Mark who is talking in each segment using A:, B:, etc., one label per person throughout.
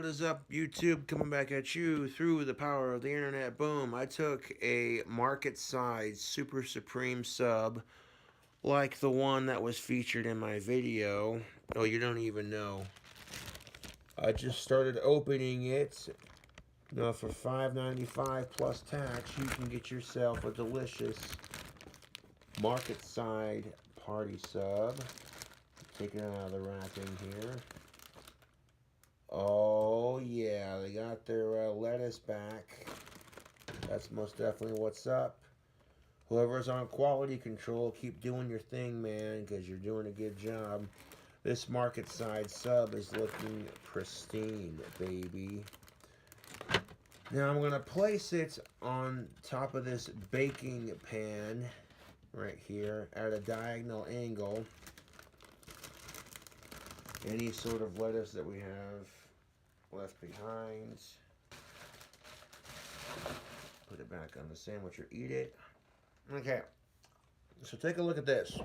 A: What is up, YouTube? Coming back at you through the power of the internet. Boom. I took a market size Super Supreme sub like the one that was featured in my video. Oh, you don't even know. I just started opening it. Now, for $5.95 plus tax, you can get yourself a delicious market side party sub. Taking it out of the wrapping here. Oh, yeah, they got their lettuce back. That's most definitely what's up. Whoever's on quality control, keep doing your thing, man, because you're doing a good job. This market side sub is looking pristine, baby. Now I'm going to place it on top of this baking pan right here at a diagonal angle. Any sort of lettuce that we have left behind, put it back on the sandwich or eat it. Okay, so take a look at this.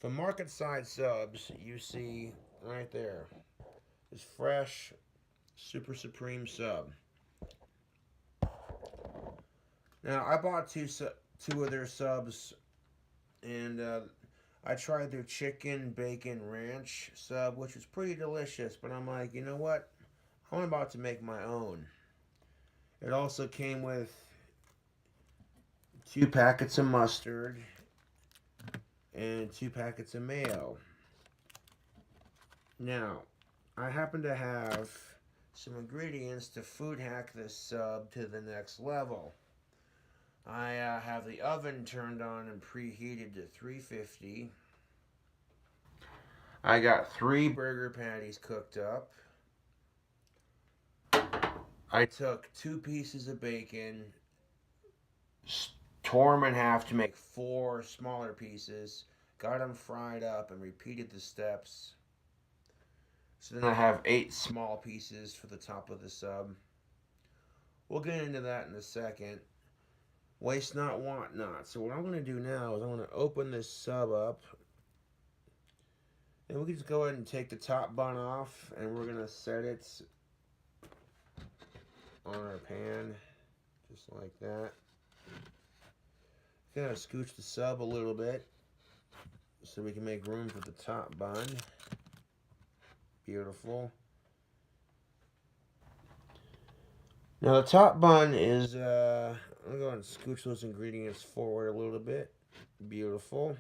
A: For market side subs, you see right there this fresh Super Supreme sub. Now I bought two of their subs, and I tried their chicken bacon ranch sub, which was pretty delicious. But I'm like, you know what? I'm about to make my own. It also came with 2 packets of mustard and 2 packets of mayo. Now, I happen to have some ingredients to food hack this sub to the next level. I have the oven turned on and preheated to 350. I got 3 burger patties cooked up. I took 2 pieces of bacon, tore them in half to make 4 smaller pieces, got them fried up, and repeated the steps. So then I have 8 small pieces for the top of the sub. We'll get into that in a second. Waste not, want not. So what I'm going to do now is I'm going to open this sub up. And we can just go ahead and take the top bun off, and we're going to set it on our pan, just like that. Kind of scooch the sub a little bit so we can make room for the top bun. Beautiful. Now the top bun is, I'm going to go ahead and scooch those ingredients forward a little bit. Beautiful.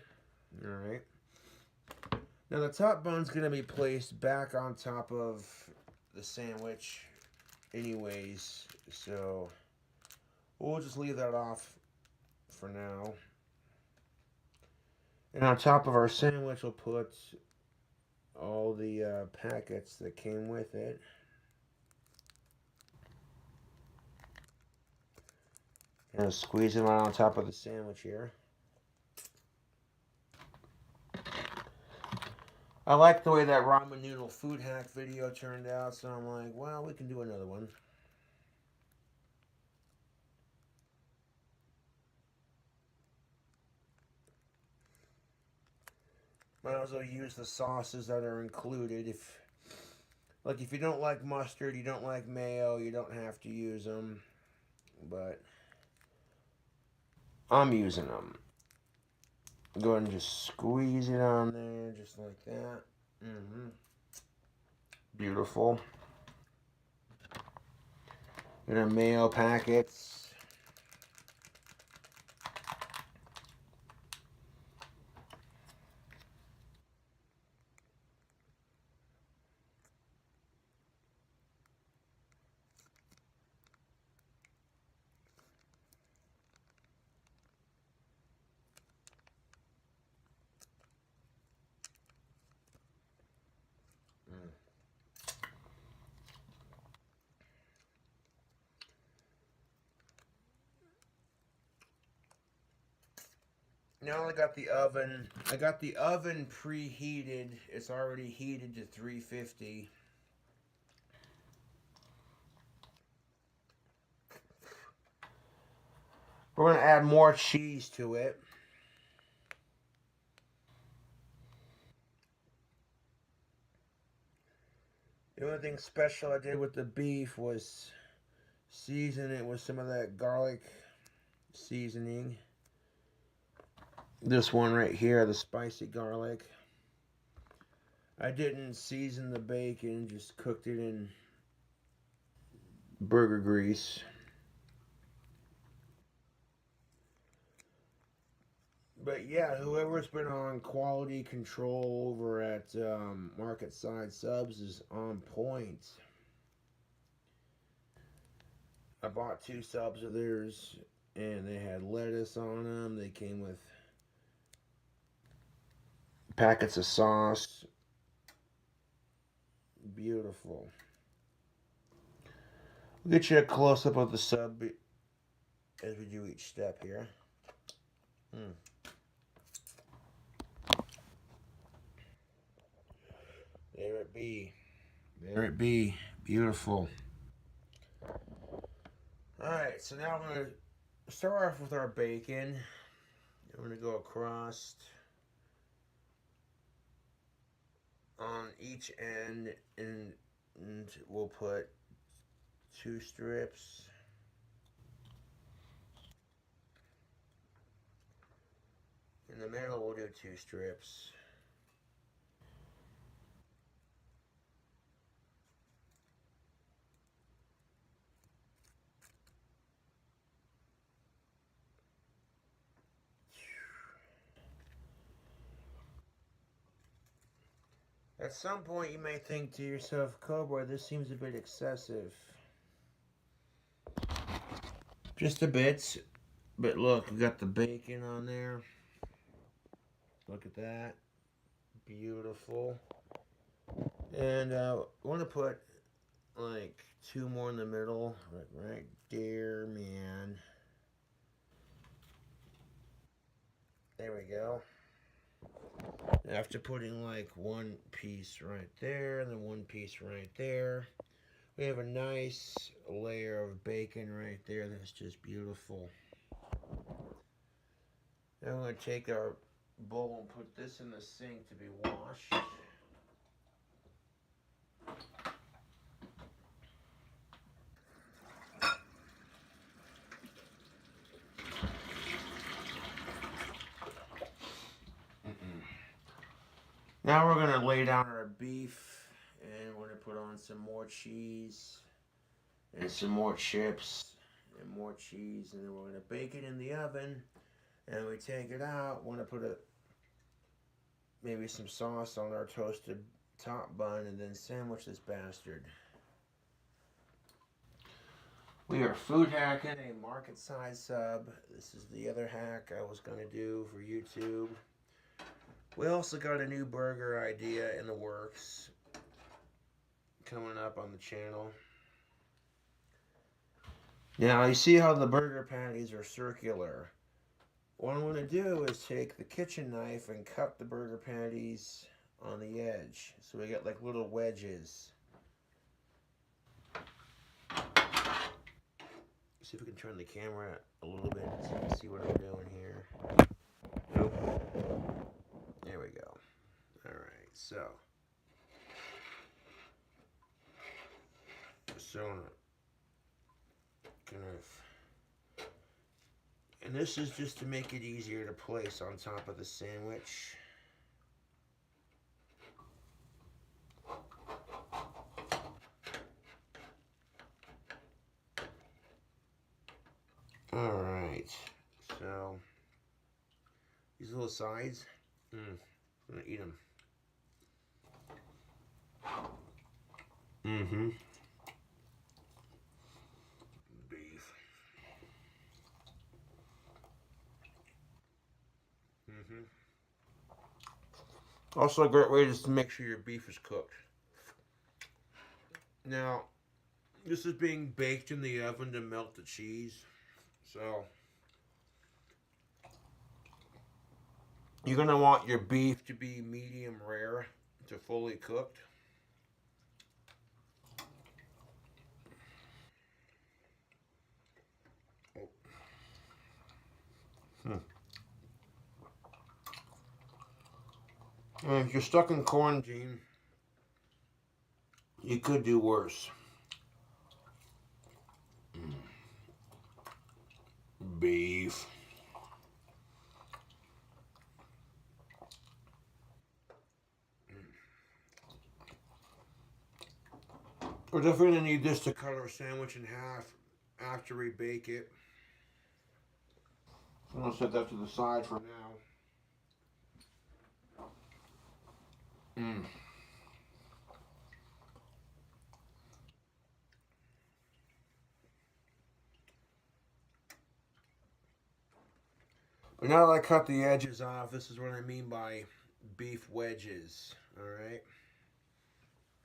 A: Alright. Now the top bun's going to be placed back on top of the sandwich anyways, so we'll just leave that off for now. And on top of our sandwich, we'll put all the packets that came with it. And squeeze them out on top of the sandwich here. I like the way that ramen noodle food hack video turned out, so I'm like, well, we can do another one. Might as well use the sauces that are included. If you don't like mustard, you don't like mayo, you don't have to use them. But I'm using them. Go ahead and just squeeze it on there, just like that. Beautiful. And our mayo packets. Now I got the oven. I got the oven preheated. It's already heated to 350. We're going to add more cheese to it. And The only thing special I did with the beef was season it with some of that garlic seasoning. This one right here, the spicy garlic. I didn't season the bacon, just cooked it in burger grease. But yeah, whoever's been on quality control over at Market Side Subs is on point. I bought 2 subs of theirs, and they had lettuce on them. They came with packets of sauce. Beautiful. We'll get you a close up of the sub as we do each step here. There it be. There it be. Beautiful. Alright, so now I'm going to start off with our bacon. I'm going to go across on each end, and we'll put 2 strips. In the middle, we'll do 2 strips. At some point, you may think to yourself, Cobra, this seems a bit excessive. Just a bit. But look, we got the bacon on there. Look at that. Beautiful. And I want to put like 2 more in the middle. Right there, man. There we go. After putting like 1 piece right there and then 1 piece right there, we have a nice layer of bacon right there. That's just beautiful. Now I'm going to take our bowl and put this in the sink to be washed. Now we're going to lay down our beef, and we're going to put on some more cheese and some more chips and more cheese, and then we're going to bake it in the oven. And we take it out. We're going to put maybe some sauce on our toasted top bun, and then sandwich this bastard. We are food hacking a market size sub. This is the other hack I was going to do for YouTube. We also got a new burger idea in the works coming up on the channel. Now, you see how the burger patties are circular. What I'm going to do is take the kitchen knife and cut the burger patties on the edge. So we got like little wedges. See if we can turn the camera a little bit so you can see what I'm doing here. Nope. There we go. Alright, so kind of, and this is just to make it easier to place on top of the sandwich. Alright, so these little sides, I'm gonna eat them. Beef. Also a great way just to make sure your beef is cooked. Now, this is being baked in the oven to melt the cheese. So, you're going to want your beef to be medium rare to fully cooked. And if you're stuck in quarantine, You could do worse. Beef. We're definitely going to need this to cut our sandwich in half after we bake it. I'm going to set that to the side for now. Mm. But now that I cut the edges off, this is what I mean by beef wedges. Alright?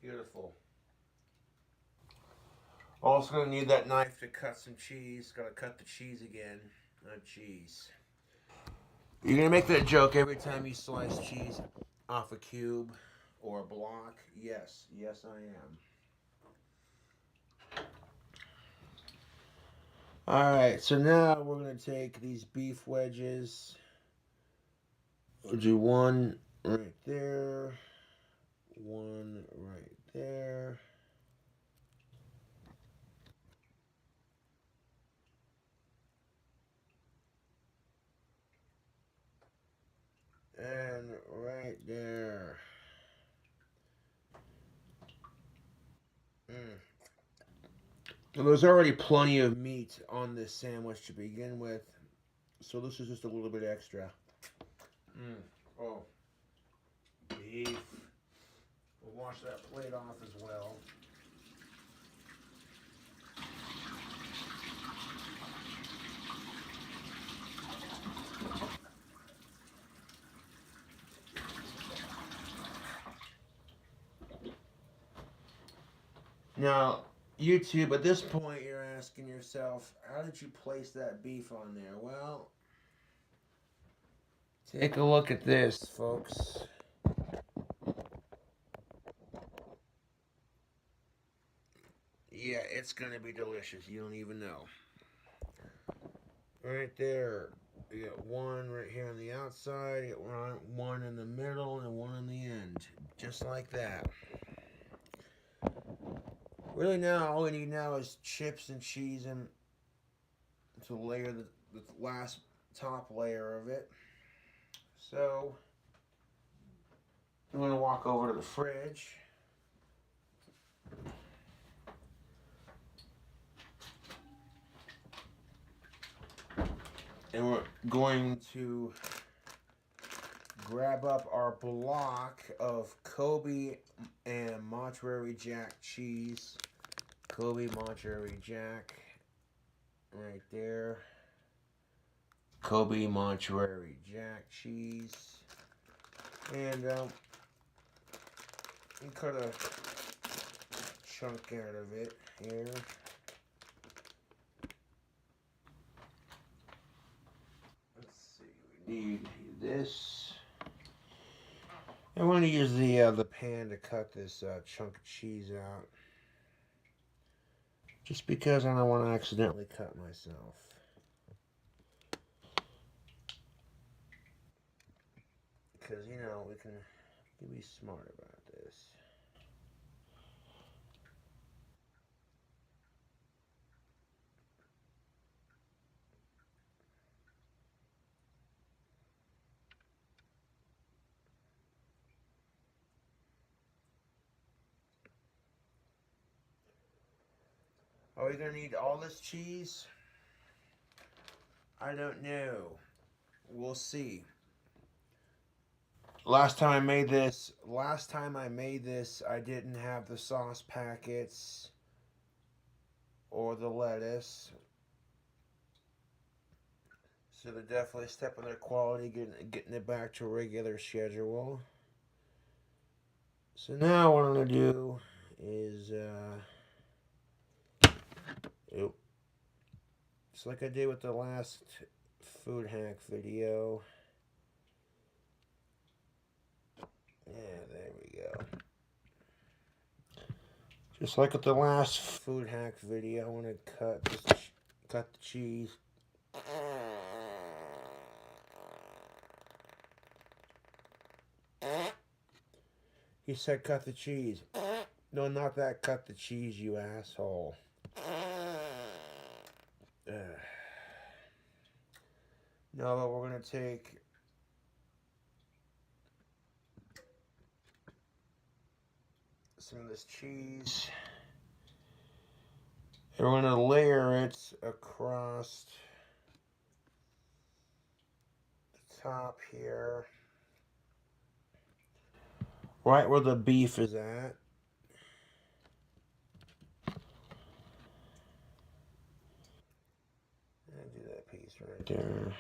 A: Beautiful. Also going to need that knife to cut some cheese. Got to cut the cheese again. Not cheese. You're going to make that joke every time you slice cheese off a cube or a block. Yes. Yes, I am. Alright, so now we're going to take these beef wedges. We'll do one right there. One right there. And right there. Well, there's already plenty of meat on this sandwich to begin with, so this is just a little bit extra. Oh, beef. We'll wash that plate off as well. Now, YouTube, at this point, you're asking yourself, how did you place that beef on there? Well, take a look at this, folks. Yeah, it's going to be delicious. You don't even know. Right there. You got one right here on the outside, you got one in the middle, and one on the end. Just like that. Really now, all we need now is chips and cheese and to layer the last top layer of it. So, I'm going to walk over to the fridge. And we're going to grab up our block of Kobe and Monterey Jack cheese. Kobe Monterey Jack. Right there. Kobe Monterey Jack cheese. And cut a chunk out of it here. Need this. I'm going to use the pan to cut this chunk of cheese out. Just because I don't want to accidentally cut myself. Because, you know, we can be smart about this. Are we going to need all this cheese? I don't know. We'll see. Last time I made this, I didn't have the sauce packets or the lettuce. So they're definitely stepping their quality, getting it back to a regular schedule. So now what I'm going to do is, just like I did with the last food hack video. Yeah, there we go. Just like with the last food hack video, I want to cut the cheese. He said cut the cheese. No, not that. Cut the cheese, you asshole. Ugh. No, but we're gonna take some of this cheese and we're gonna layer it across the top here, right where the beef is at. And do that piece right there.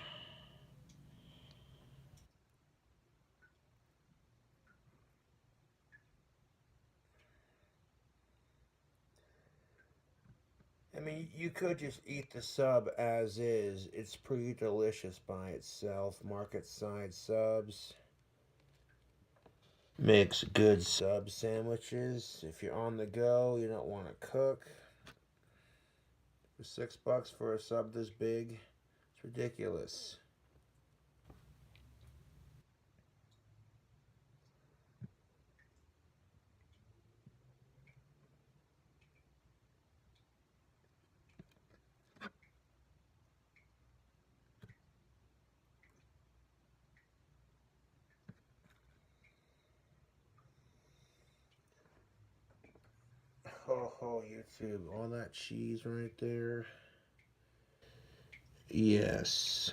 A: I mean, you could just eat the sub as is. It's pretty delicious by itself. Market side subs makes good sub sandwiches. If you're on the go, you don't want to cook. For $6 for a sub this big, it's ridiculous. Oh, YouTube, all that cheese right there. Yes.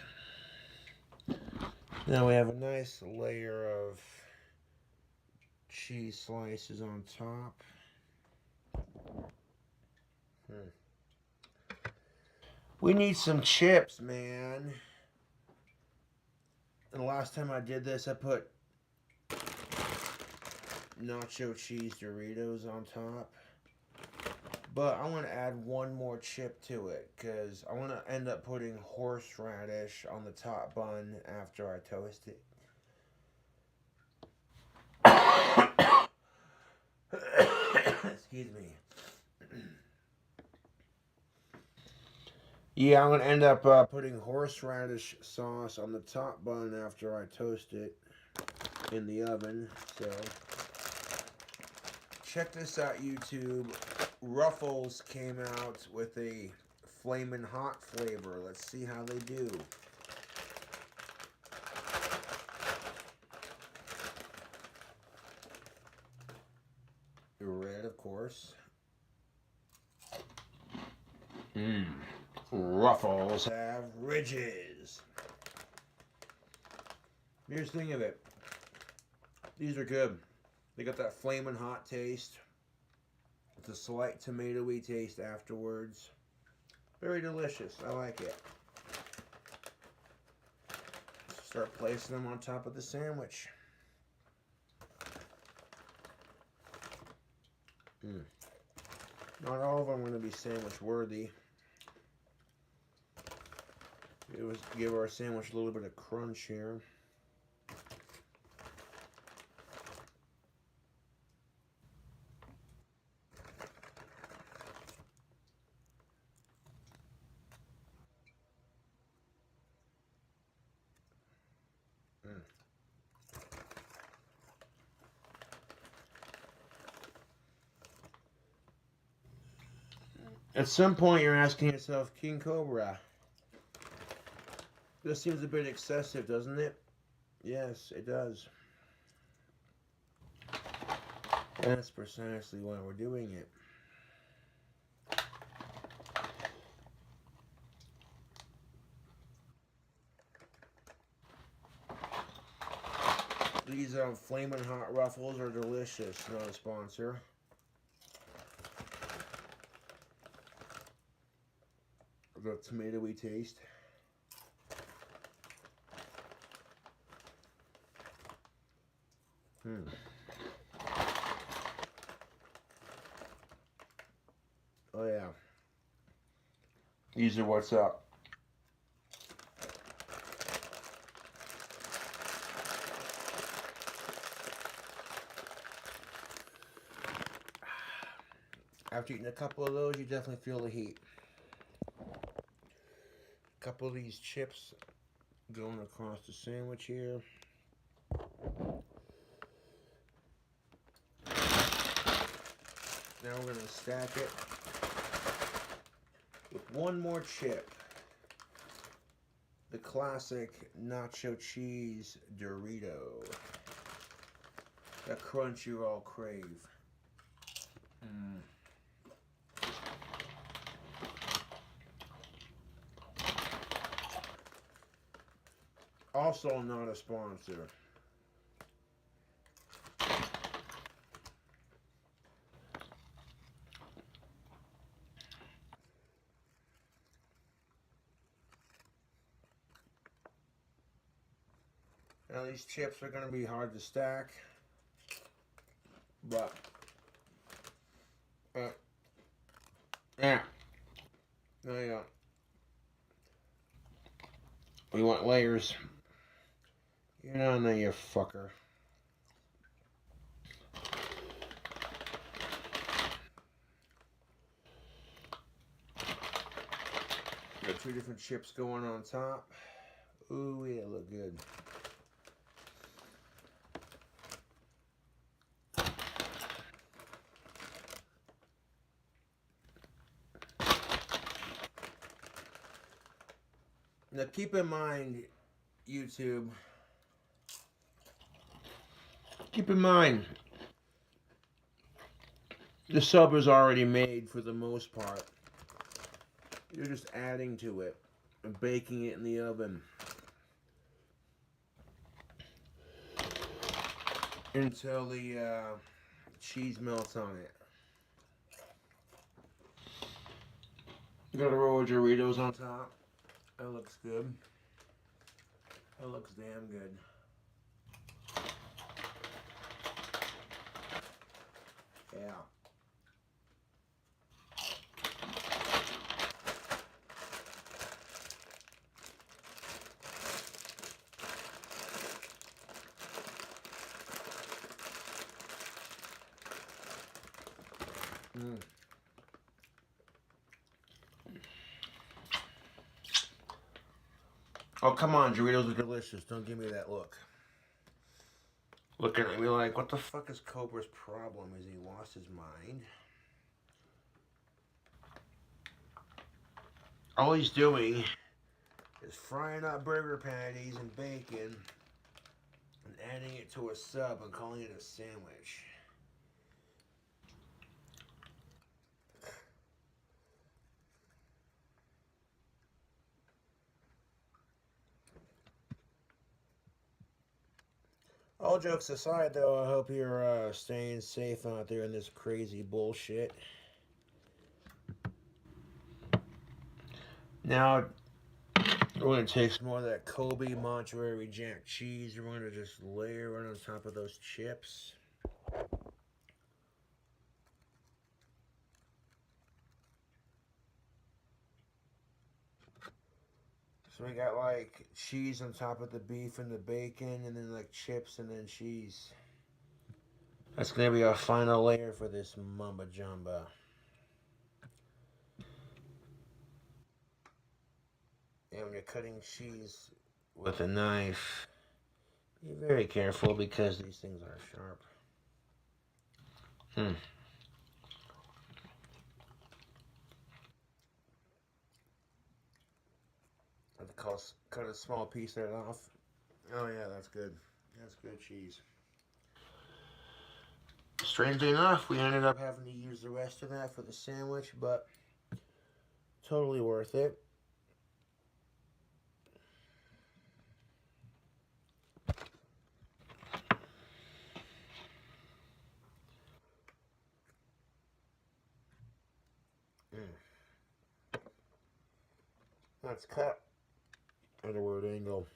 A: Now we have a nice layer of cheese slices on top. We need some chips, man. And the last time I did this, I put nacho cheese Doritos on top. But I want to add one more chip to it because I want to end up putting horseradish on the top bun after I toast it. Excuse me. Yeah, I'm going to end up putting horseradish sauce on the top bun after I toast it in the oven. So, check this out, YouTube. Ruffles came out with a flamin' hot flavor. Let's see how they do. Red, of course. Ruffles have ridges. Here's the thing of it. These are good. They got that flamin' hot taste. It's a slight tomatoey taste afterwards. Very delicious. I like it. Start placing them on top of the sandwich. Not all of them are going to be sandwich worthy. Give our sandwich a little bit of crunch here. At some point, you're asking yourself, King Cobra, this seems a bit excessive, doesn't it? Yes, it does. And that's precisely why we're doing it. These flaming hot ruffles are delicious. Not a sponsor. The tomatoey taste. Oh yeah. These are what's up. After eating a couple of those, you definitely feel the heat. A couple of these chips going across the sandwich here. Now we're going to stack it with one more chip. The classic nacho cheese Dorito. That crunch you all crave. Also not a sponsor. Now these chips are going to be hard to stack, but yeah, there you go. We want layers. You're down there, you fucker. Got two different chips going on top. Ooh, yeah, look good. Now keep in mind, YouTube, keep in mind, the sub is already made for the most part. You're just adding to it and baking it in the oven until the cheese melts on it. You got a roll of Doritos on top. That looks good. That looks damn good. Yeah. Oh, come on, Doritos are delicious. Don't give me that look. Looking at me like, what the fuck is Cobra's problem? Has he lost his mind? All he's doing is frying up burger patties and bacon and adding it to a sub and calling it a sandwich. All jokes aside, though, I hope you're staying safe out there in this crazy bullshit. Now, we're going to take some more of that Kobe Monterey Jack cheese. We're going to just layer it on top of those chips. So we got like cheese on top of the beef and the bacon, and then like chips and then cheese. That's going to be our final layer for this mumba jumba. And when you're cutting cheese with a knife, be very careful because these things are sharp. I have to cut a small piece of it off. Oh yeah, that's good. That's good cheese. Strangely enough, we ended up having to use the rest of that for the sandwich, but totally worth it. That's cut at a weird angle.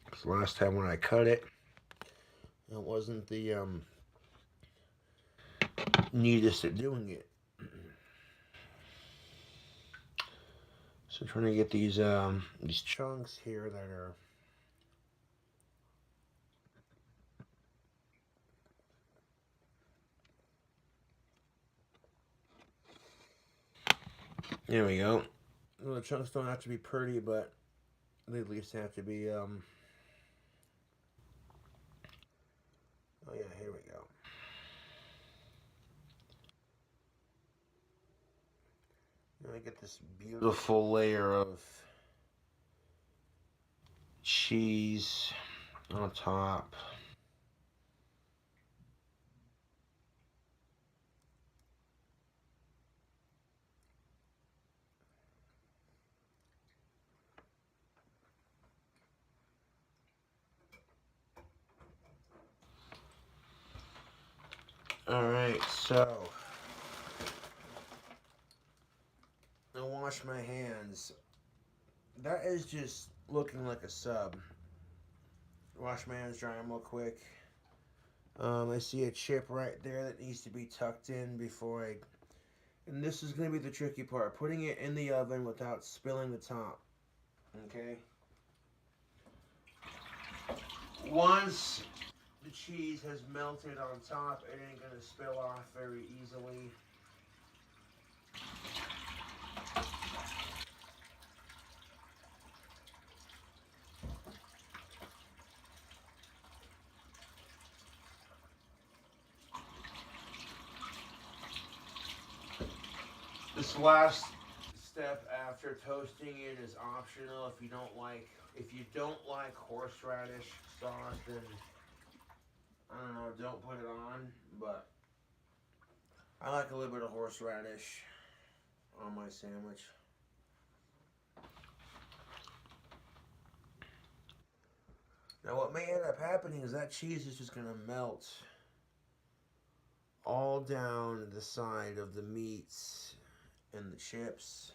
A: Because last time when I cut it, it wasn't the neatest at doing it. So trying to get these chunks here that are there we go. Well, the chunks don't have to be pretty, but they at least have to be oh yeah, here we go. me get this beautiful layer of cheese on top. Alright, so I wash my hands. That is just looking like a sub. Wash my hands, dry them real quick. I see a chip right there that needs to be tucked in before I... And this is going to be the tricky part. Putting it in the oven without spilling the top. Okay? Once the cheese has melted on top, it ain't going to spill off very easily. This last step after toasting it is optional. If you don't like horseradish sauce, then I don't know, don't put it on. But I like a little bit of horseradish on my sandwich. Now what may end up happening is that cheese is just gonna melt all down the side of the meats and the chips,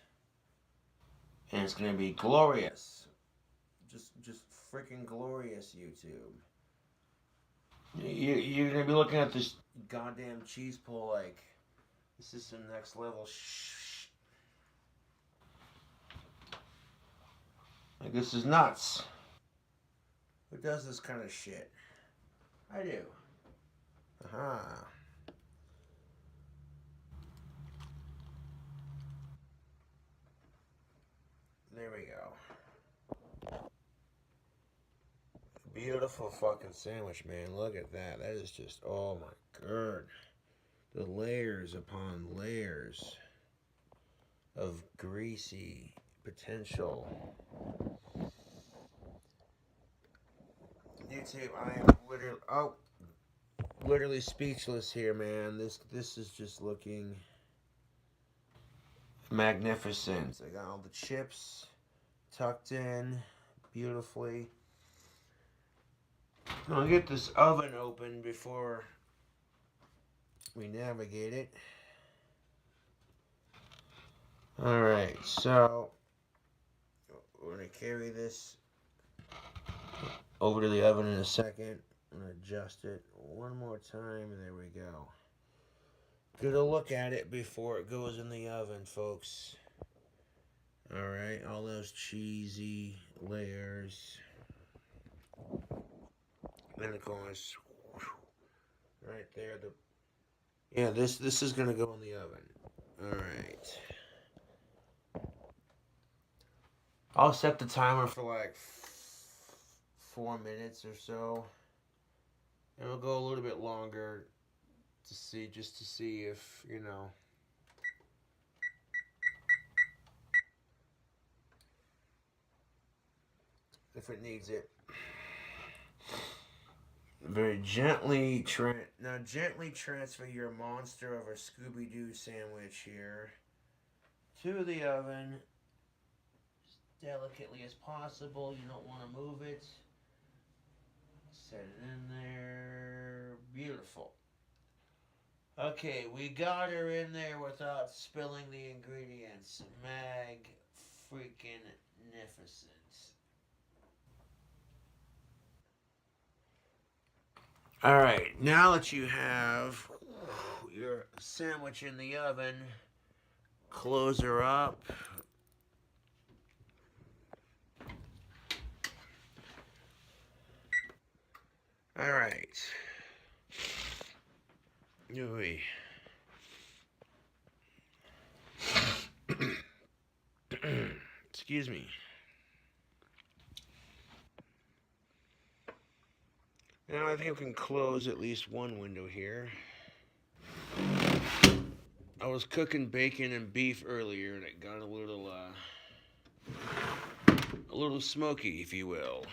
A: and it's gonna be glorious, just freaking glorious. YouTube, you're gonna be looking at this goddamn cheese pull like this is some next level like this is nuts. Who does this kind of shit? I do. Aha. There we go. Beautiful fucking sandwich, man. Look at that. That is just, oh my god. The layers upon layers of greasy potential. YouTube, I am literally speechless here, man. This is just looking magnificent. I got all the chips tucked in beautifully. I'll get this oven open before we navigate it. Alright, so we're going to carry this over to the oven in a second. I'm going to adjust it one more time, and there we go. Get a look at it before it goes in the oven, folks. Alright, all those cheesy layers. And of course, right there, this is gonna go in the oven. Alright. I'll set the timer for like 4 minutes or so. And it'll go a little bit longer just to see if, you know, if it needs it. Very gently gently transfer your monster of a Scooby-Doo sandwich here to the oven as delicately as possible. You don't want to move it. Set it in there. Beautiful. Okay, we got her in there without spilling the ingredients. Mag-freaking-nificent. Alright, now that you have your sandwich in the oven, close her up. Alright. Excuse me. Now I think we can close at least one window here. I was cooking bacon and beef earlier, and it got a little smoky, if you will.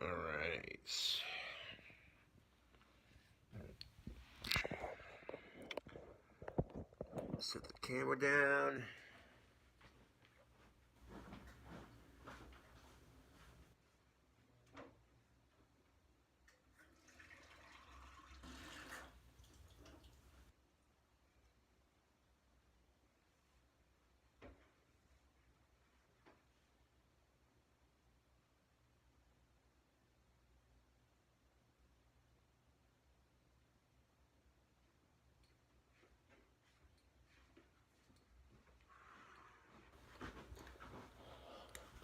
A: All right. Set the camera down.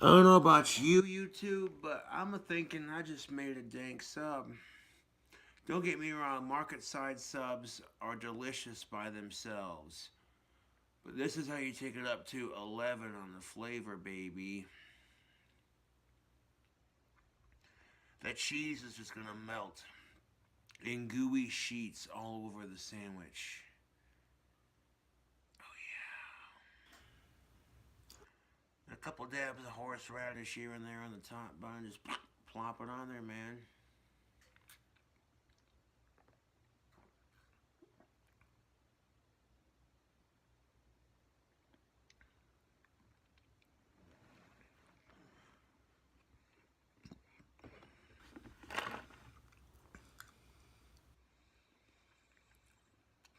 A: I don't know about you, YouTube, but I'm thinking I just made a dank sub. Don't get me wrong, market side subs are delicious by themselves. But this is how you take it up to 11 on the flavor, baby. That cheese is just gonna melt in gooey sheets all over the sandwich. Oh yeah. A couple dabs of horseradish here and there on the top bun, just plop it on there, man.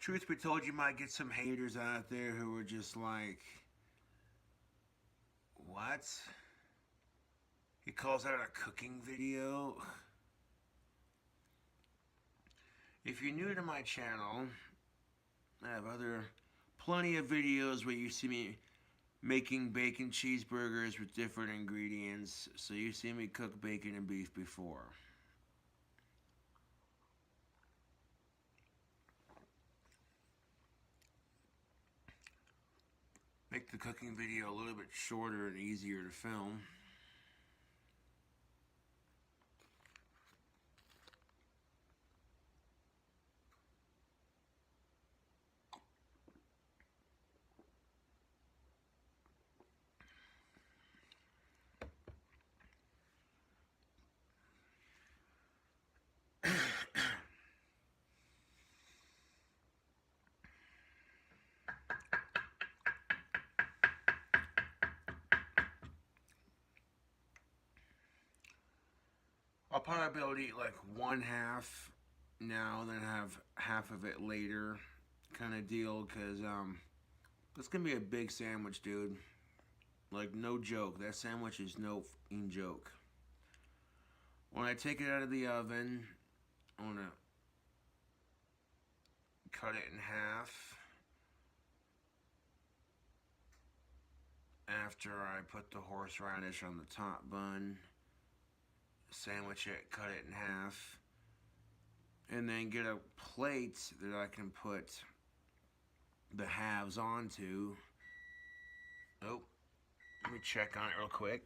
A: Truth be told, you might get some haters out there who are just like, what? He calls that a cooking video? If you're new to my channel, I have plenty of videos where you see me making bacon cheeseburgers with different ingredients. So you see me cook bacon and beef before. Make the cooking video a little bit shorter and easier to film. I'll probably be able to eat like one half now, then have half of it later, kind of deal. Cause it's gonna be a big sandwich, dude. Like no joke, that sandwich is no fucking joke. When I take it out of the oven, I'm gonna cut it in half. After I put the horseradish on the top bun, sandwich it, cut it in half, and then get a plate that I can put the halves onto. Oh, let me check on it real quick.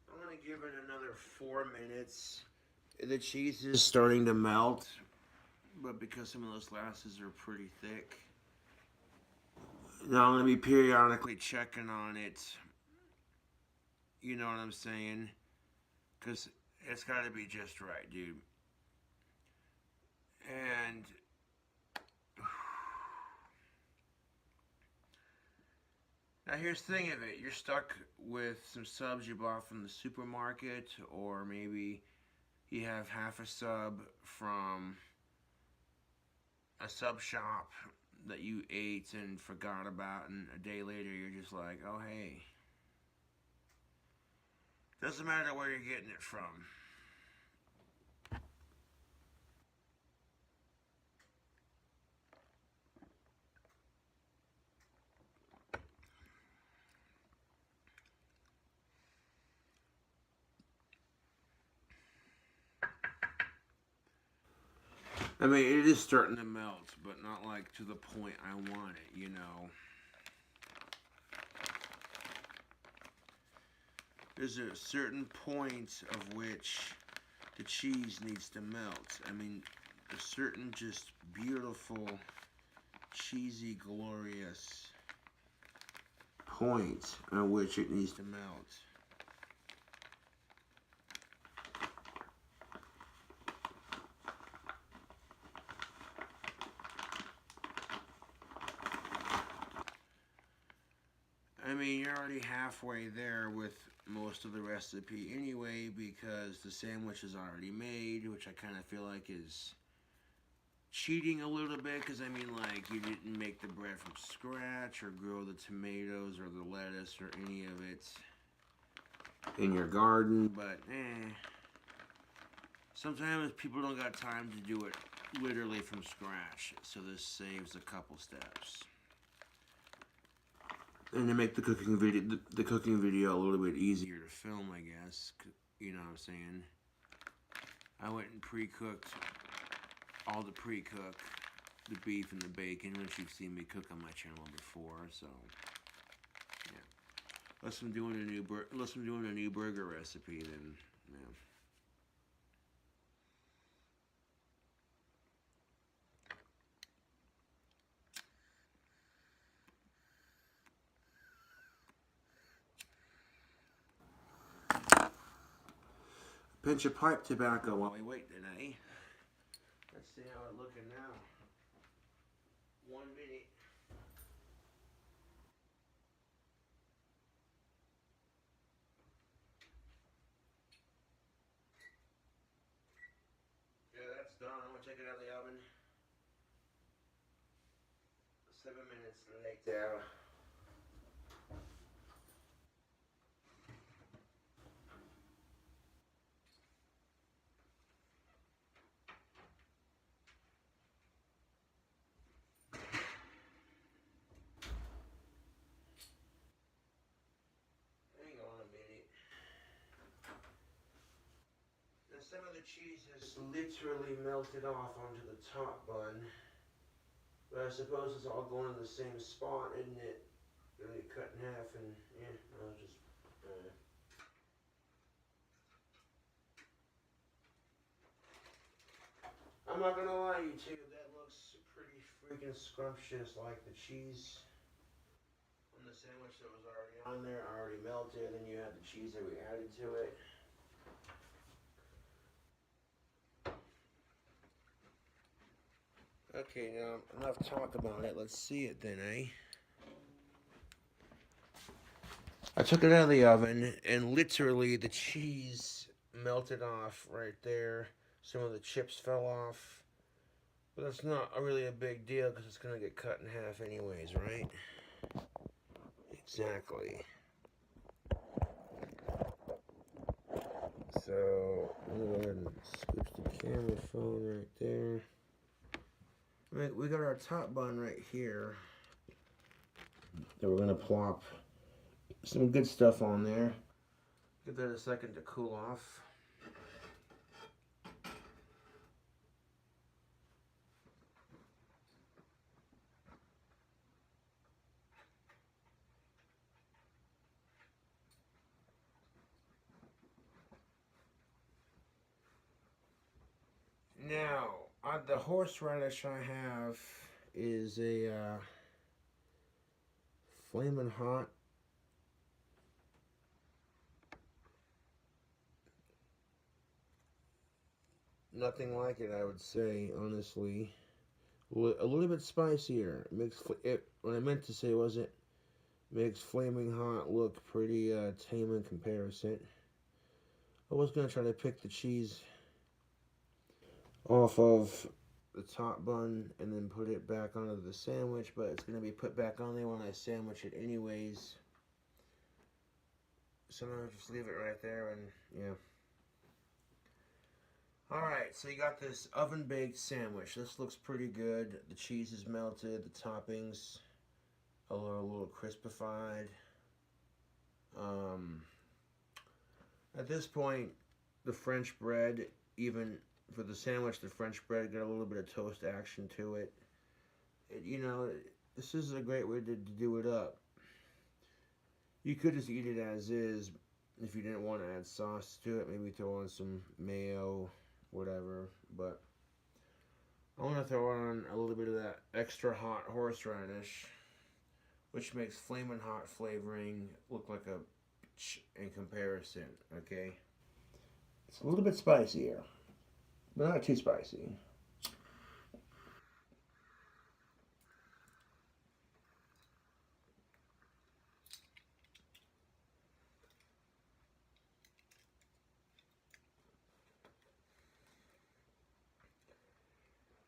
A: I'm gonna give it another 4 minutes. The cheese is starting to melt, but because some of those glasses are pretty thick, now I'm gonna be periodically checking on it. You know what I'm saying? Because it's got to be just right, dude. And now here's the thing of it. You're stuck with some subs you bought from the supermarket, or maybe you have half a sub from a sub shop that you ate and forgot about, and a day later you're just like, oh hey. Doesn't matter where you're getting it from. I mean, it is starting to melt, but not like to the point I want it, you know. There's a certain point of which the cheese needs to melt. I mean, a certain just beautiful, cheesy, glorious point at which it needs to melt. I mean, you're already halfway there with most of the recipe anyway, because the sandwich is already made, which I kind of feel like is cheating a little bit, because I mean, like, you didn't make the bread from scratch or grow the tomatoes or the lettuce or any of it in your garden, but sometimes people don't got time to do it literally from scratch, so this saves a couple steps. And to make the cooking video a little bit easier to film, I guess, you know what I'm saying. I went and pre-cooked all the the beef and the bacon, which you've seen me cook on my channel before. So yeah, unless I'm doing a new burger recipe, then yeah. Pinch of pipe tobacco while we wait today. Let's see how it's looking now. 1 minute. Yeah, that's done. I'm gonna take it out of the oven. 7 minutes later. Hang on a minute. Now some of the cheese has literally melted off onto the top bun. But I suppose it's all going in the same spot, isn't it? Really cut in half, and yeah, I'll just. I'm not gonna lie to you two, that looks pretty freaking scrumptious, like the cheese on the sandwich that was already on there, already melted, and you had the cheese that we added to it. Okay, now enough talk about it. Let's see it then, eh? I took it out of the oven, and literally the cheese melted off right there. Some of the chips fell off. But that's not really a big deal because it's going to get cut in half anyways, right? Exactly. So, I'm going to go ahead and switch the camera phone right there. We got our top bun right here that we're going to plop some good stuff on there. Give that a second to cool off. Now, the horseradish I have is a flaming hot. Nothing like it, I would say, honestly. A little bit spicier. It makes what I meant to say was it makes flaming hot look pretty tame in comparison. I was gonna try to pick the cheese off of the top bun and then put it back onto the sandwich, but it's going to be put back on there when I sandwich it anyways. So I'm going to just leave it right there and yeah. Alright, so you got this oven baked sandwich. This looks pretty good. The cheese is melted, the toppings are a little crispified. At this point, the French bread, even for the sandwich, the French bread got a little bit of toast action to it. You know, this is a great way to do it up. You could just eat it as is if you didn't want to add sauce to it. Maybe throw on some mayo, whatever. But I want to throw on a little bit of that extra hot horseradish, which makes flaming hot flavoring look like a in comparison, okay? It's a little bit spicier, but not too spicy.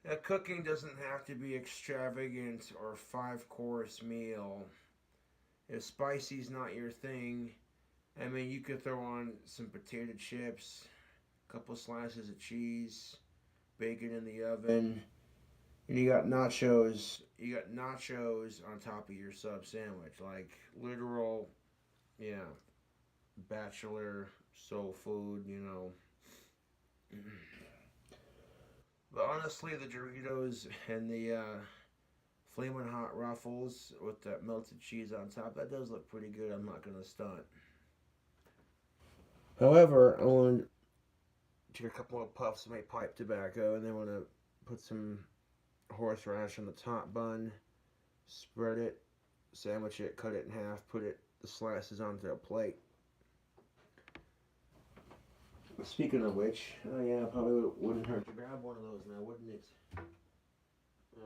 A: Now, cooking doesn't have to be extravagant or five-course meal. If spicy's not your thing, I mean, you could throw on some potato chips, a couple slices of cheese, bacon in the oven, and you got nachos. You got nachos on top of your sub sandwich, like literal, yeah, bachelor soul food, you know. But honestly, the Doritos and the Flamin' Hot Ruffles with that melted cheese on top, that does look pretty good. I'm not gonna stunt. However, I want to take a couple of puffs of my pipe tobacco, and then want to put some horseradish on the top bun, spread it, sandwich it, cut it in half, put the slices onto a plate. Speaking of which, oh yeah, probably wouldn't hurt to grab one of those now, wouldn't it? Oh.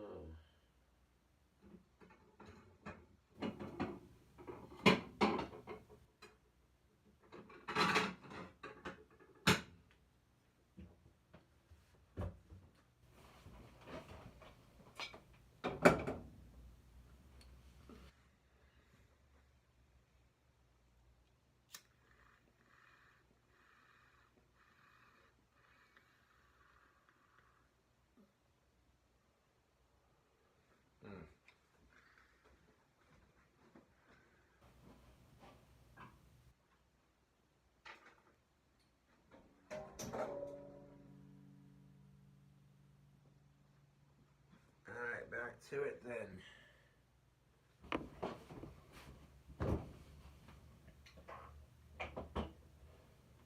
A: Mm. Alright, back to it then.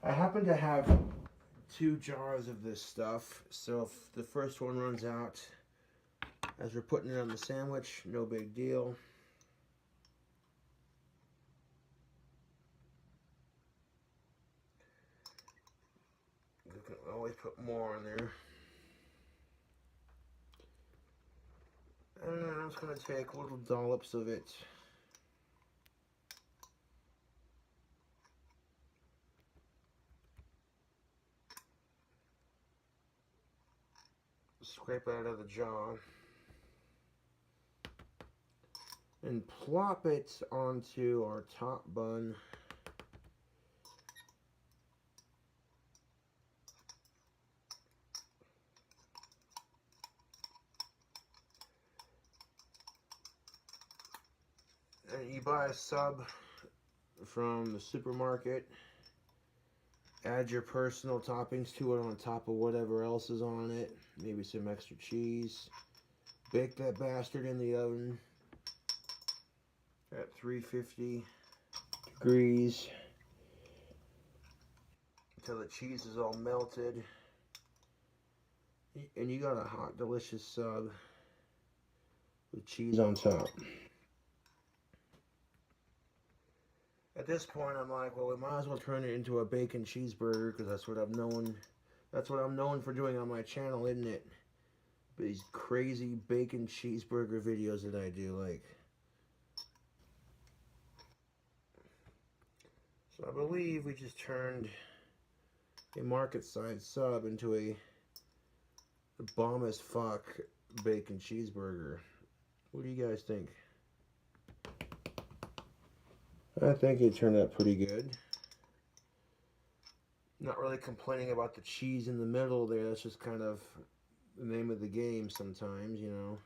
A: I happen to have 2 jars of this stuff, so if the first one runs out as we're putting it on the sandwich, no big deal. You can always put more on there. And I'm just going to take little dollops of it. Scrape it out of the jar. And plop it onto our top bun. And you buy a sub from the supermarket. Add your personal toppings to it on top of whatever else is on it. Maybe some extra cheese. Bake that bastard in the oven at 350 degrees until the cheese is all melted. And you got a hot, delicious sub with cheese on top. At this point, I'm like, well, we might as well turn it into a bacon cheeseburger because that's what I'm known. That's what I'm known for doing on my channel, isn't it? These crazy bacon cheeseburger videos that I do, like. So I believe we just turned a market size sub into a bomb as fuck bacon cheeseburger. What do you guys think? I think it turned out pretty good. Not really complaining about the cheese in the middle there. That's just kind of the name of the game sometimes, you know.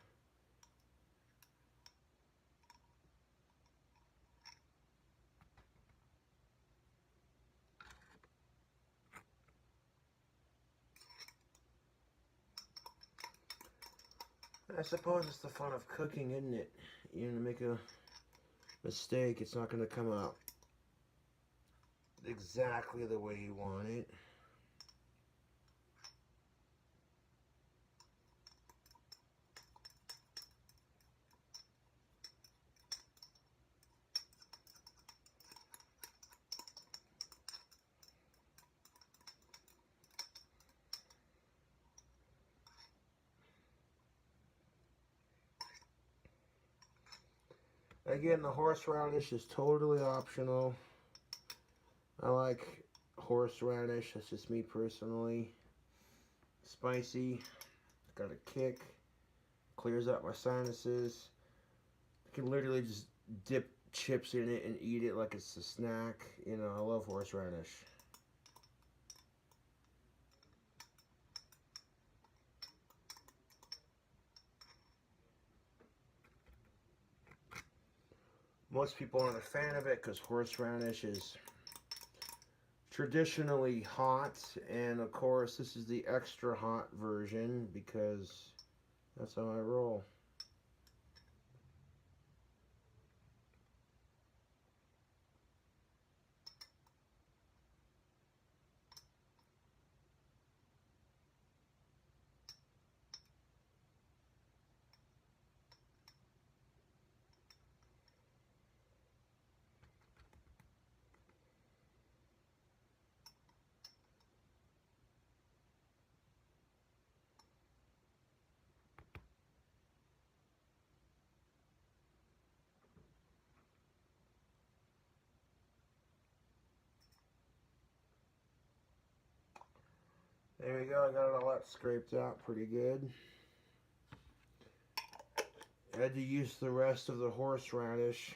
A: I suppose it's the fun of cooking, isn't it? You know, to make a mistake, it's not going to come out exactly the way you want it. Again, the horseradish is totally optional. I like horseradish. That's just me personally. Spicy. Got a kick. Clears out my sinuses. I can literally just dip chips in it and eat it like it's a snack. You know, I love horseradish. Most people aren't a fan of it because horseradish is traditionally hot, and of course this is the extra hot version because that's how I roll. There we go, I got it all that scraped out pretty good. I had to use the rest of the horseradish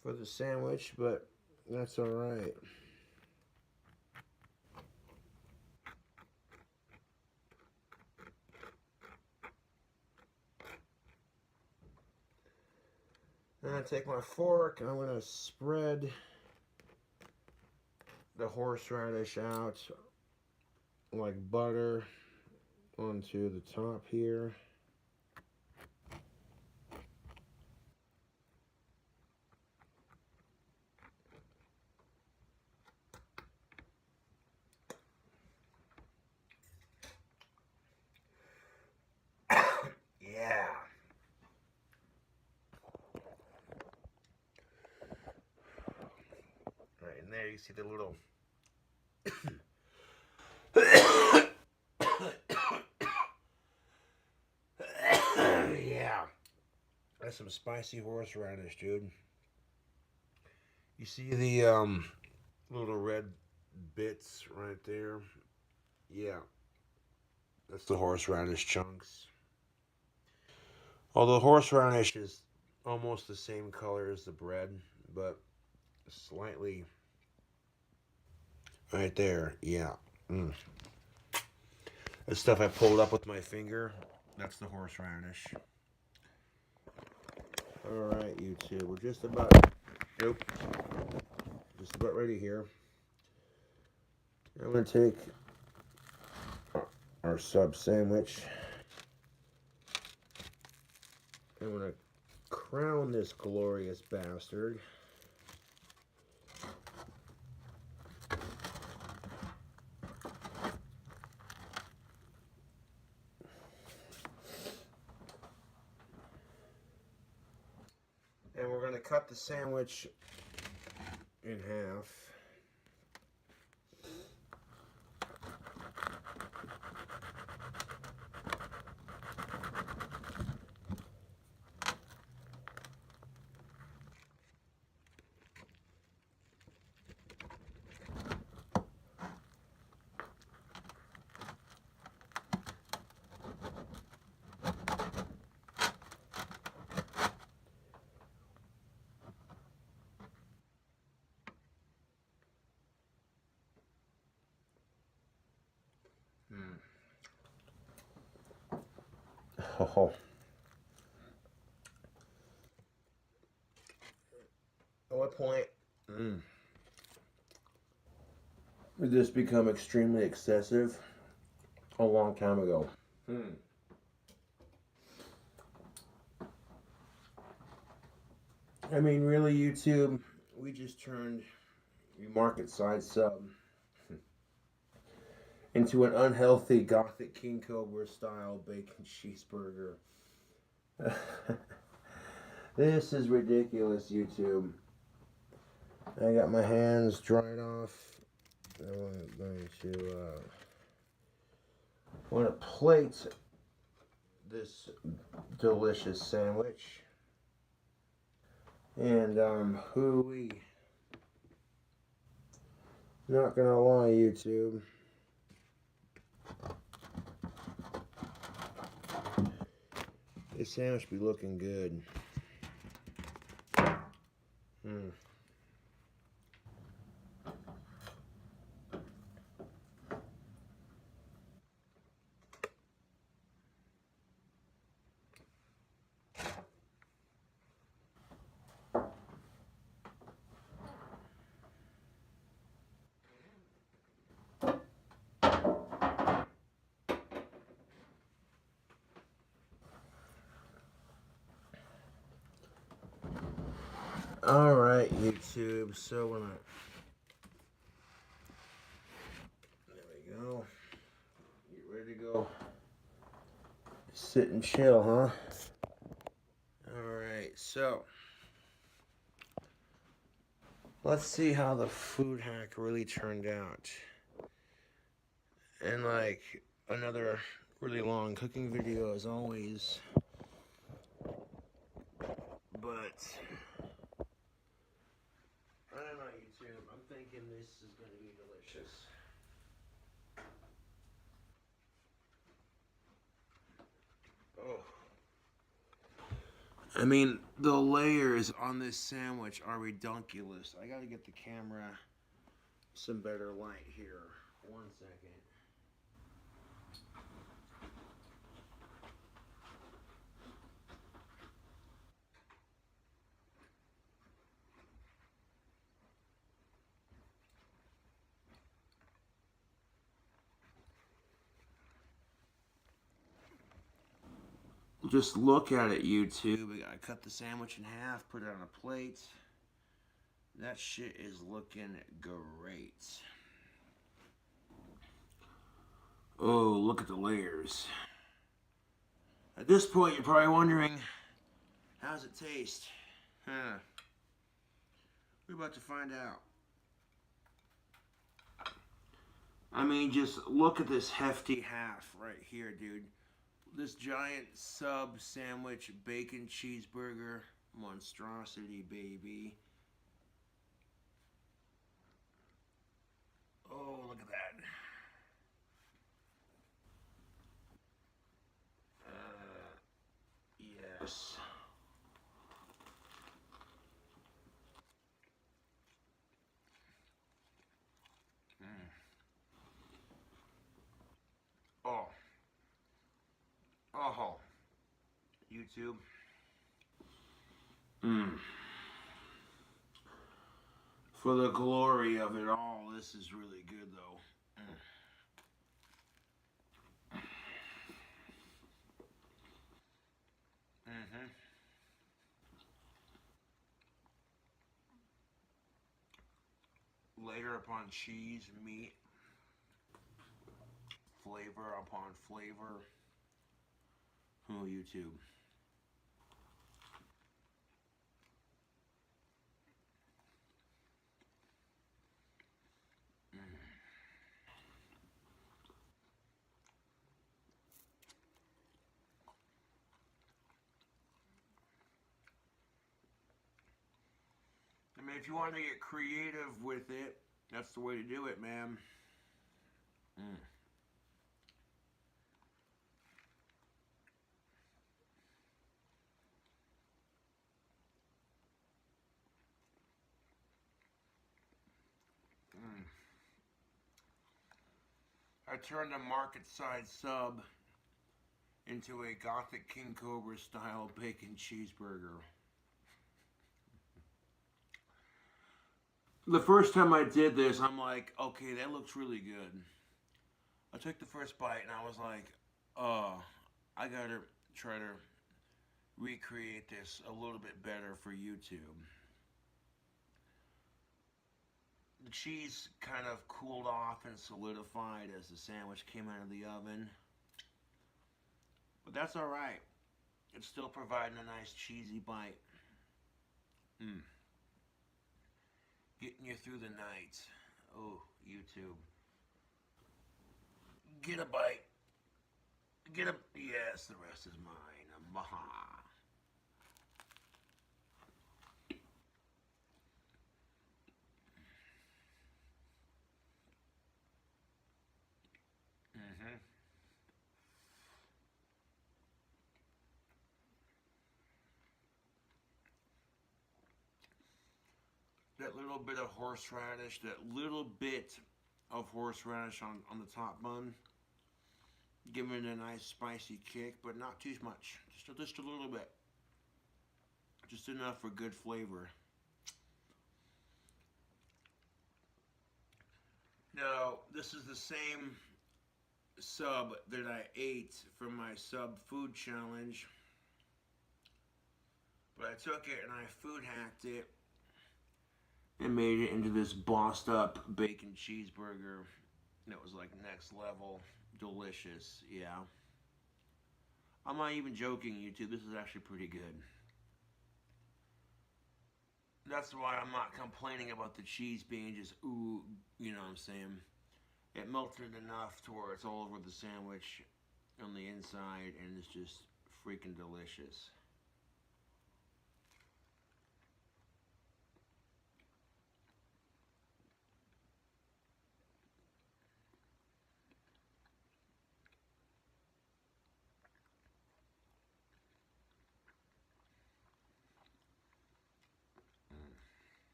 A: for the sandwich, but that's alright. I'm going to take my fork and I'm going to spread the horseradish out like butter onto the top here. Yeah. Right, and there you see the little yeah. That's some spicy horseradish, dude. You see the little red bits right there? Yeah. That's the horseradish chunks. Although horseradish is almost the same color as the bread, but slightly right there. Yeah. Mm. The stuff I pulled up with my finger, that's the horseradish. Alright, YouTube, we're just about, nope, just about ready here. I'm going to take our sub sandwich. I'm going to crown this glorious bastard. And we're going to cut the sandwich in half. Oh. At what point did this become extremely excessive? A long time ago. I mean, really, YouTube, we just turned your market size sub into an unhealthy gothic King Cobra style bacon cheeseburger. This is ridiculous, YouTube. I got my hands dried off. I'm going to want to plate this delicious sandwich. And hooey. Not gonna lie, YouTube. This sandwich be looking good. Alright, YouTube, so when there we go. Get ready to go. Sit and chill, huh? Alright, so let's see how the food hack really turned out. And like another really long cooking video as always. But I don't know, YouTube. I'm thinking this is going to be delicious. Oh. I mean, the layers on this sandwich are redunculous. I got to get the camera some better light here. 1 second. Just look at it, YouTube. I gotta cut the sandwich in half, put it on a plate. That shit is looking great. Oh, look at the layers. At this point, you're probably wondering, how's it taste? Huh. We're about to find out. I mean, just look at this hefty half right here, dude. This giant sub sandwich bacon cheeseburger monstrosity, baby. Oh, look at that. Yes. Oh. Oh. YouTube. For the glory of it all, this is really good, though. Layer upon cheese, meat, flavor upon flavor. Oh, YouTube. I mean, if you want to get creative with it, that's the way to do it, man. I turned a market size sub into a Gothic King Cobra style bacon cheeseburger. The first time I did this, I'm like, okay, that looks really good. I took the first bite and I was like, oh, I gotta try to recreate this a little bit better for YouTube. The cheese kind of cooled off and solidified as the sandwich came out of the oven. But that's alright. It's still providing a nice cheesy bite. Mmm. Getting you through the night. Oh, YouTube. Get a bite. Get a... Yes, the rest is mine. Maha. Mm-hmm. That little bit of horseradish, that little bit of horseradish on the top bun, giving it a nice spicy kick, but not too much. Just a little bit. Just enough for good flavor. Now, this is the same sub that I ate from my sub food challenge, but I took it and I food hacked it and made it into this bossed up bacon cheeseburger that was like next level delicious. Yeah, I'm not even joking, YouTube. This is actually pretty good. That's why I'm not complaining about the cheese being just ooh, you know what I'm saying. It melted enough to where it's all over the sandwich on the inside and it's just freaking delicious.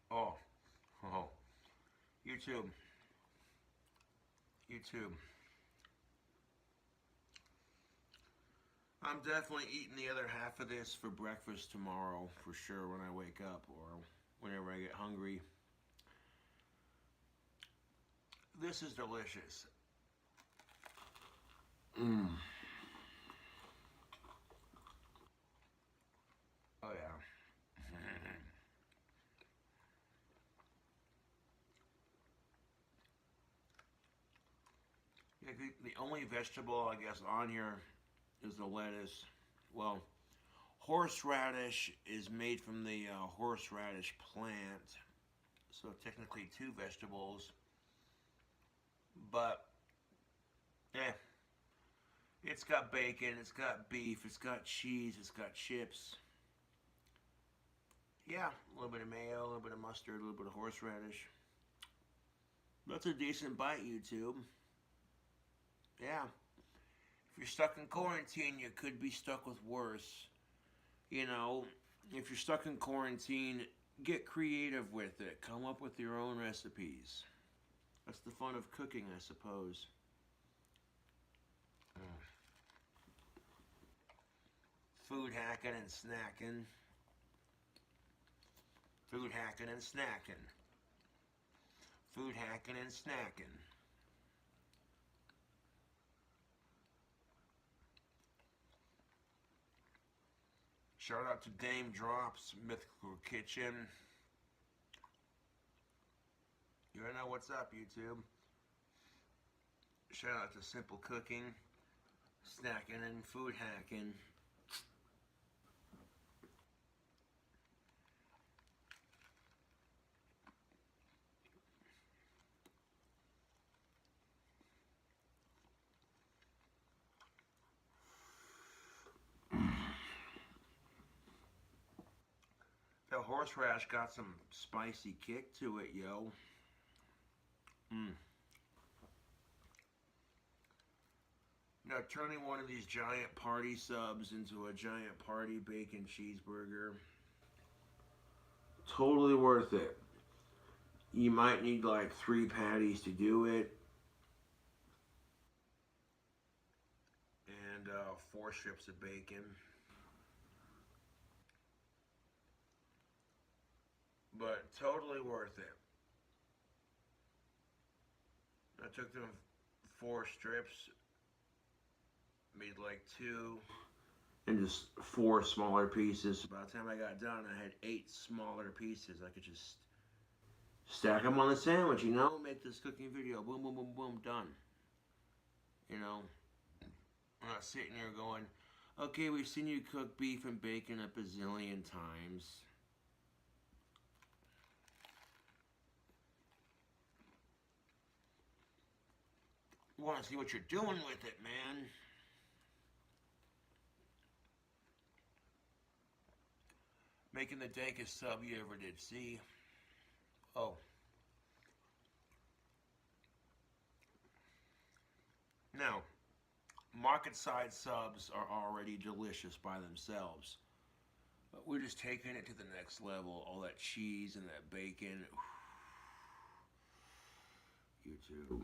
A: Oh, oh, YouTube, YouTube. I'm definitely eating the other half of this for breakfast tomorrow for sure when I wake up or whenever I get hungry. This is delicious. Mmm. Oh yeah. Yeah, the only vegetable I guess on here is the lettuce. Well, horseradish is made from the horseradish plant, so technically two vegetables. But yeah, it's got bacon, it's got beef, it's got cheese, it's got chips. Yeah, a little bit of mayo, a little bit of mustard, a little bit of horseradish. That's a decent bite, YouTube. Yeah. If you're stuck in quarantine, you could be stuck with worse. You know, if you're stuck in quarantine, get creative with it. Come up with your own recipes. That's the fun of cooking, I suppose. Food hacking and snacking. Food hacking and snacking. Food hacking and snacking. Shout out to Dame Drops, Mythical Kitchen. You don't know what's up, YouTube. Shout out to Simple Cooking, Snacking and Food Hacking. That horseradish got some spicy kick to it, yo. Mmm. Now, turning one of these giant party subs into a giant party bacon cheeseburger, totally worth it. You might need like 3 patties to do it, and 4 strips of bacon. But totally worth it. I took them 4 strips, made like 2, and just 4 smaller pieces. By the time I got done, I had 8 smaller pieces. I could just stack them on the sandwich, you know, make this cooking video. Boom, boom, boom, boom, done. You know, I'm not sitting here going, okay, we've seen you cook beef and bacon a bazillion times. I want to see what you're doing with it, man. Making the dankest sub you ever did. See? Oh. Now, market side subs are already delicious by themselves. But we're just taking it to the next level. All that cheese and that bacon. YouTube.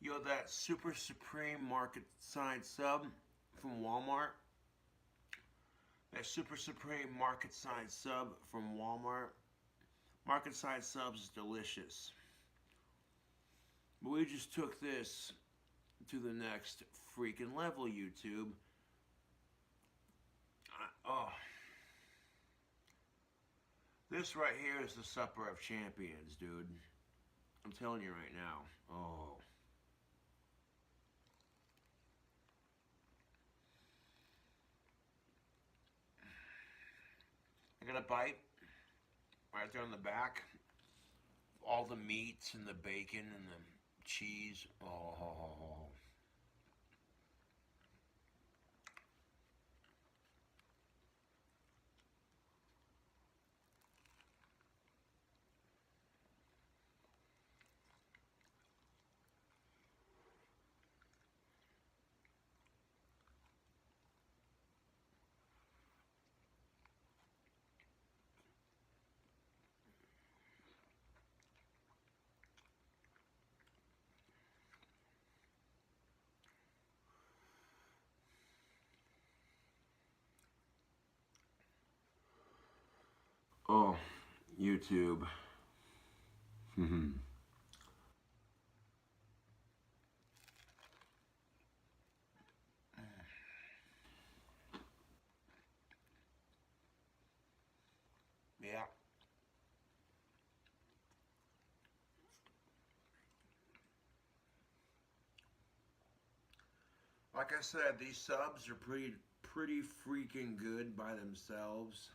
A: Yo, that Super Supreme market side sub from Walmart. That Super Supreme market side sub from Walmart. Market side subs is delicious. But we just took this to the next freaking level, YouTube. Oh. This right here is the supper of champions, dude. I'm telling you right now. Oh. I got a bite right there on the back. All the meats and the bacon and the cheese. Oh. Oh, YouTube. Yeah. Like I said, these subs are pretty freaking good by themselves.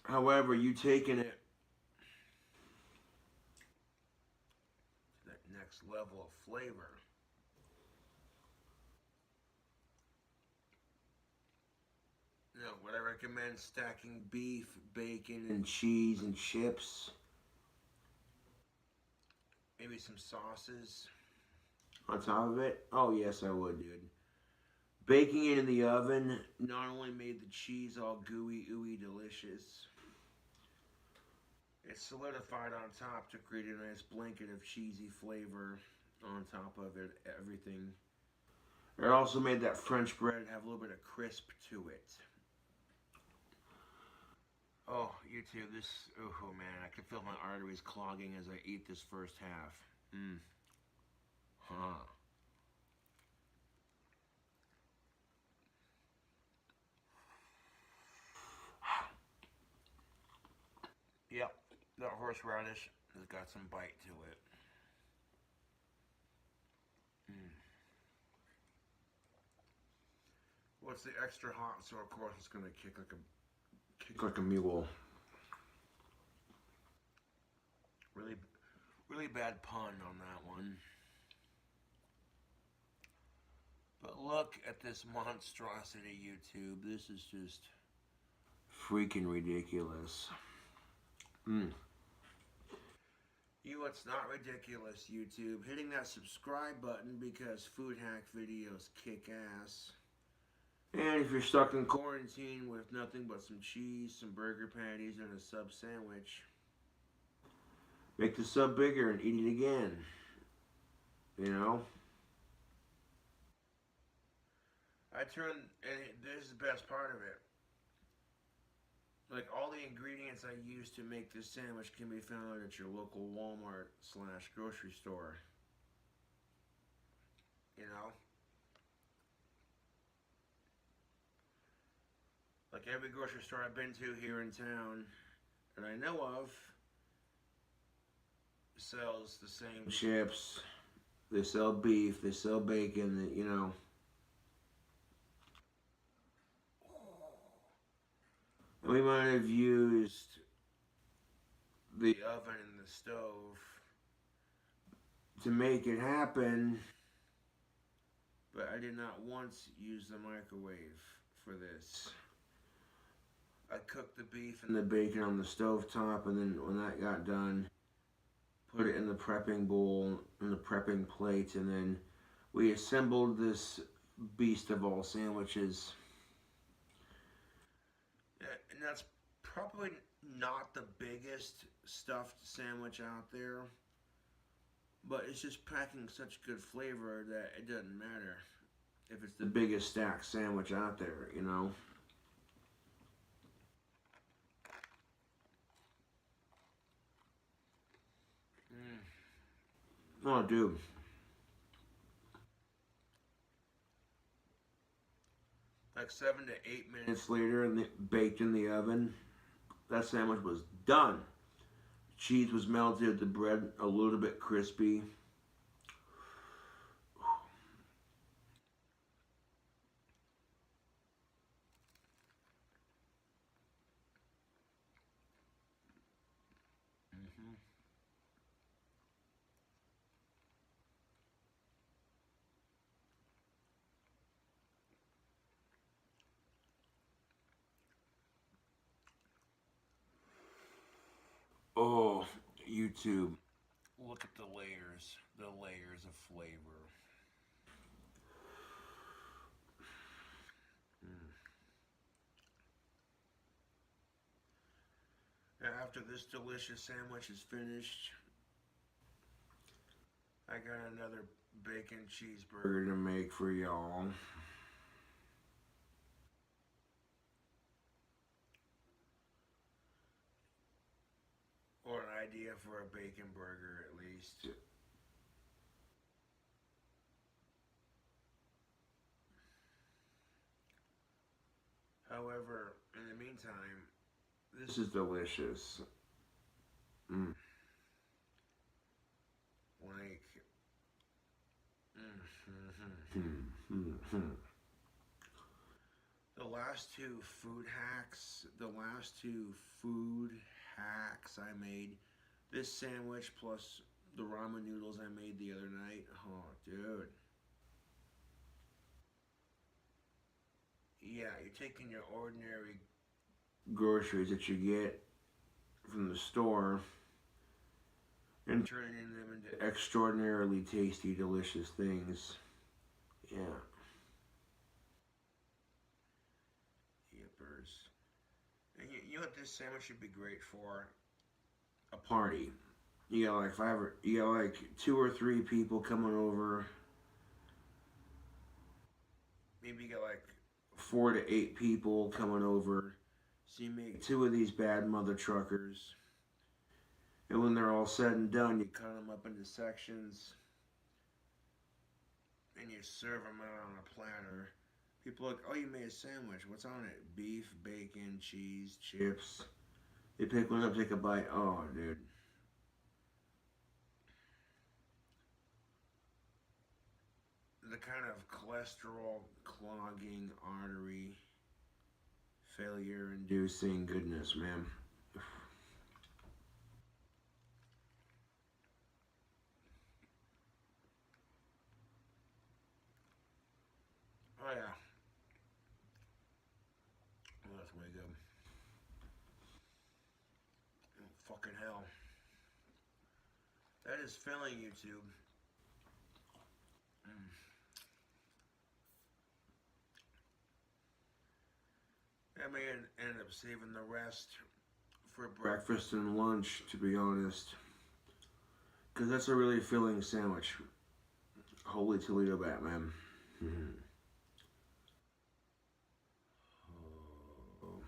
A: However, you taking it to that next level of flavor. You know, would I recommend stacking beef, bacon, and cheese and chips? Maybe some sauces on top of it? Oh, yes, I would, dude. Baking it in the oven not only made the cheese all gooey, ooey delicious, it solidified on top to create a nice blanket of cheesy flavor on top of it, everything. It also made that French bread have a little bit of crisp to it. Oh, YouTube, this, oh man, I can feel my arteries clogging as I eat this first half. Huh. Yep, that horseradish has got some bite to it. What's the extra hot? So of course it's gonna Kick like a mule. Really, really bad pun on that one. But look at this monstrosity, YouTube. This is just freaking ridiculous. You know what's not ridiculous, YouTube? Hitting that subscribe button because food hack videos kick ass. And if you're stuck in quarantine with nothing but some cheese, some burger patties, and a sub sandwich, make the sub bigger and eat it again. You know? And this is the best part of it. Like, all the ingredients I use to make this sandwich can be found at your local Walmart/grocery store. You know? Like every grocery store I've been to here in town that I know of sells the same chips. They sell beef, they sell bacon, you know. And we might have used the oven and the stove to make it happen, but I did not once use the microwave for this. I cooked the beef and the bacon on the stove top, and then when that got done, put it in the prepping bowl, in the prepping plate, and then we assembled this beast of all sandwiches. And that's probably not the biggest stuffed sandwich out there, but it's just packing such good flavor that it doesn't matter if it's the biggest stacked sandwich out there, you know? Oh, dude. Like 7 to 8 minutes later, and baked in the oven, that sandwich was done. Cheese was melted, the bread a little bit crispy. Oh, YouTube. Look at the layers of flavor. After this delicious sandwich is finished, I got another bacon cheeseburger to make for y'all. Or an idea for a bacon burger, at least. However, in the meantime, this is delicious. Like, the last two food hacks I made, this sandwich plus the ramen noodles I made the other night. Oh, dude. Yeah, you're taking your ordinary groceries that you get from the store and turning them into extraordinarily tasty, delicious things. Yeah. Yippers. And you know what this sandwich should be great for? A party. You got like you got like 2 or 3 people coming over. Maybe you got like 4 to 8 people coming over. So you make 2 of these bad mother truckers. And when they're all said and done, you cut them up into sections. And you serve them out on a platter. People are like, oh, you made a sandwich. What's on it? Beef, bacon, cheese, chips. They pick one up, take a bite. Oh, dude. The kind of cholesterol clogging artery failure-inducing goodness, man. Oh yeah, oh, that's way good. Oh, fucking hell, that is filling, YouTube. Mm. I may end up saving the rest for breakfast and lunch, to be honest, because that's a really filling sandwich. Holy Toledo Batman. Mm-hmm. Oh.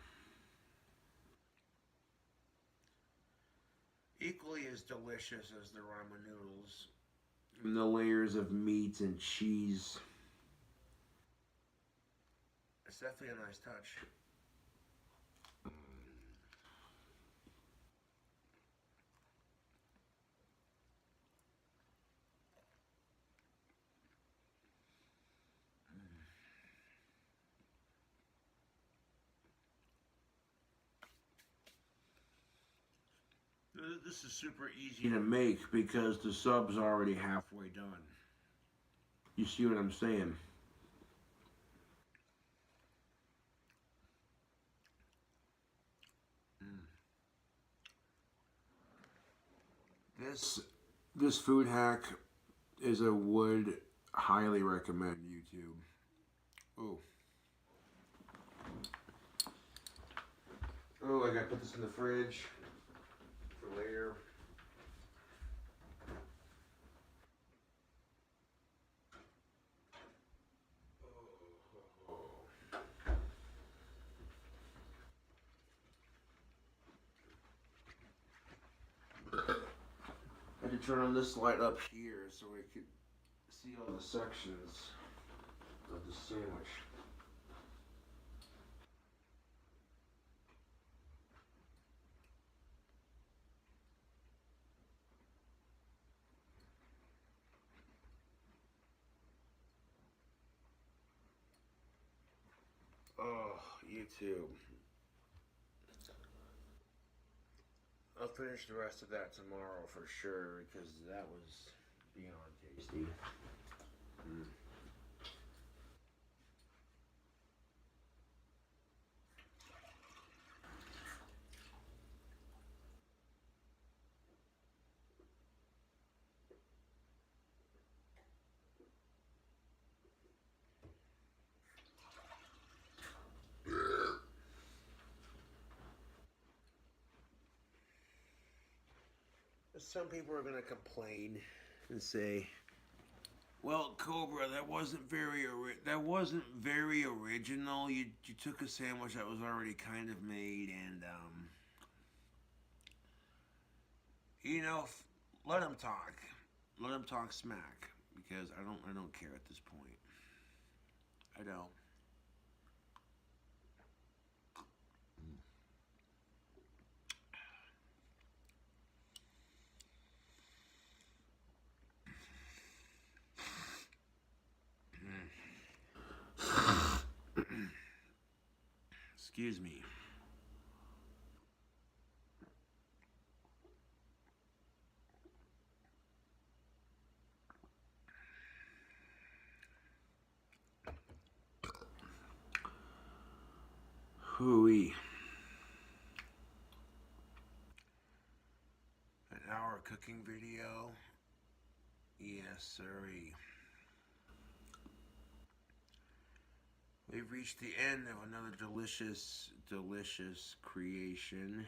A: Equally as delicious as the ramen noodles. And the layers of meat and cheese. It's definitely a nice touch. This is super easy to make because the sub's already halfway done. You see what I'm saying? Mm. This food hack is a would highly recommend YouTube. Oh. Oh, I gotta put this in the fridge for later. I had to turn on this light up here so I could see all the sections of the sandwich. Oh, YouTube. I'll finish the rest of that tomorrow for sure because that was beyond tasty. Mm. Some people are gonna complain and say, "Well, Cobra, that wasn't very original. You took a sandwich that was already kind of made, and you know, let them talk, let them talk smack because I don't care at this point. I don't." Excuse me. Hooey. An hour cooking video. Yes, sirree. We've reached the end of another delicious, delicious creation.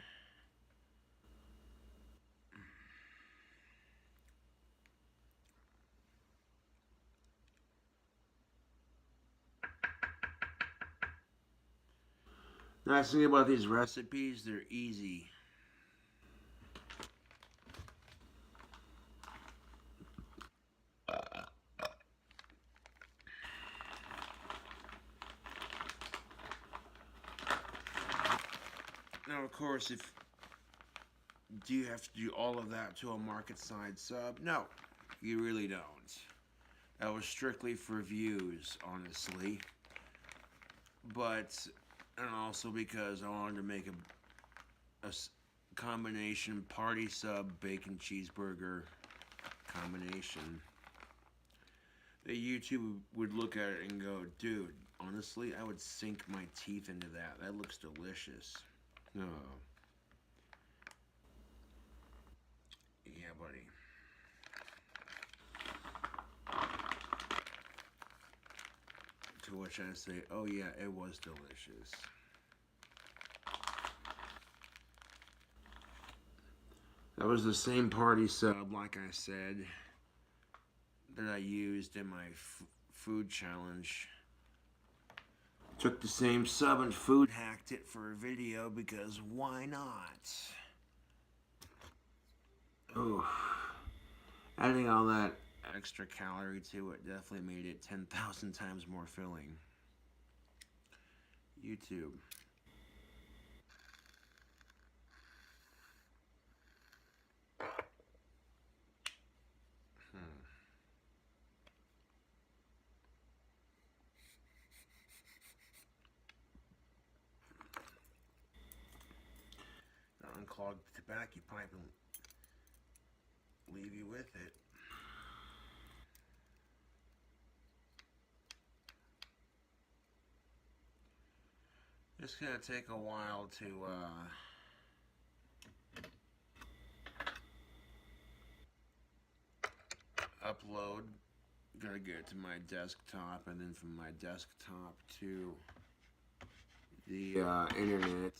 A: Nice thing about these recipes, they're easy. Now, of course, if do you have to do all of that to a market side sub? No, you really don't. That was strictly for views, honestly. But and also because I wanted to make a combination party sub bacon cheeseburger combination. The YouTube would look at it and go, dude, honestly, I would sink my teeth into that. That looks delicious. Oh. Yeah, buddy. To which I say, oh yeah, it was delicious. That was the same party sub, like I said, that I used in my food challenge. Took the same sub and food hacked it for a video because why not? Oh, adding all that extra calorie to it definitely made it 10,000 times more filling. YouTube. Unclog the tobacco pipe and leave you with it. It's gonna take a while to upload. Gotta get it to my desktop, and then from my desktop to the internet.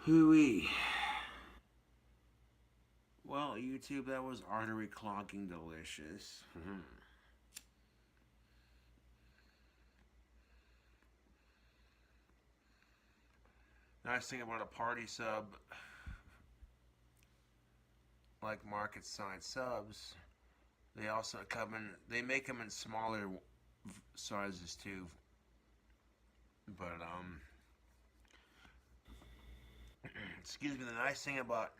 A: Hooey. Well, YouTube, that was artery clogging delicious. Nice thing about a party sub, like market size subs, they also come in. They make them in smaller sizes too. But excuse me. The nice thing about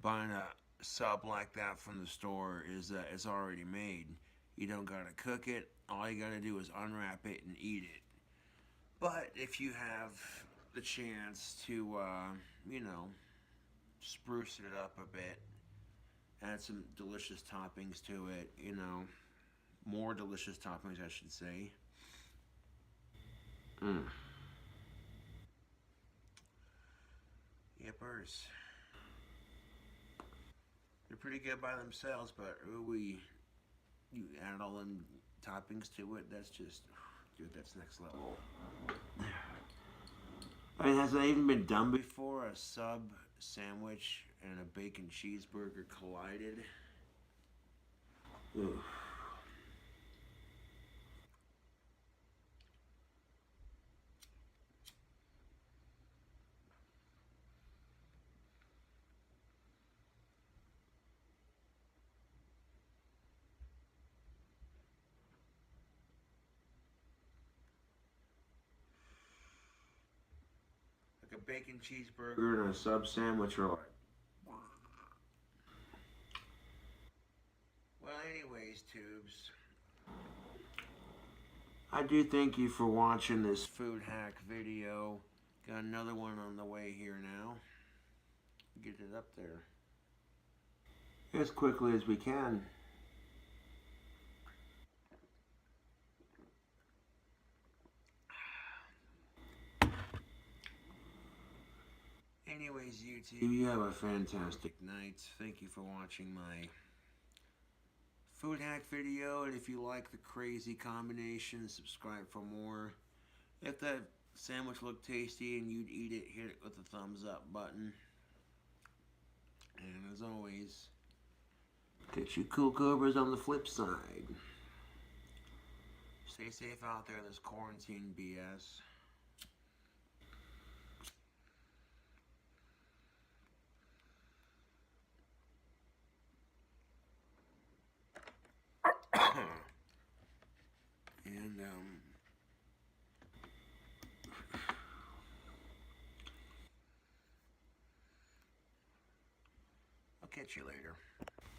A: buying a sub like that from the store is that it's already made. You don't gotta cook it. All you gotta do is unwrap it and eat it. But if you have the chance to, you know, spruce it up a bit, add some delicious toppings to it, you know, more delicious toppings, I should say. Yippers. They're pretty good by themselves, but ooh, you add all them toppings to it, that's just, dude, that's next level. I mean, has that even been done before? A sub sandwich and a bacon cheeseburger collided? Ugh. Like a bacon cheeseburger and a sub sandwich are like. Well, anyways, tubes. I do thank you for watching this food hack video. Got another one on the way here now. Get it up there as quickly as we can. Anyways, YouTube, you have a fantastic night. Thank you for watching my food hack video, and if you like the crazy combination, subscribe for more. If that sandwich looked tasty and you'd eat it, hit it with the thumbs up button. And as always, catch you cool cobras on the flip side. Stay safe out there in this quarantine BS. Yeah. And I'll catch you later.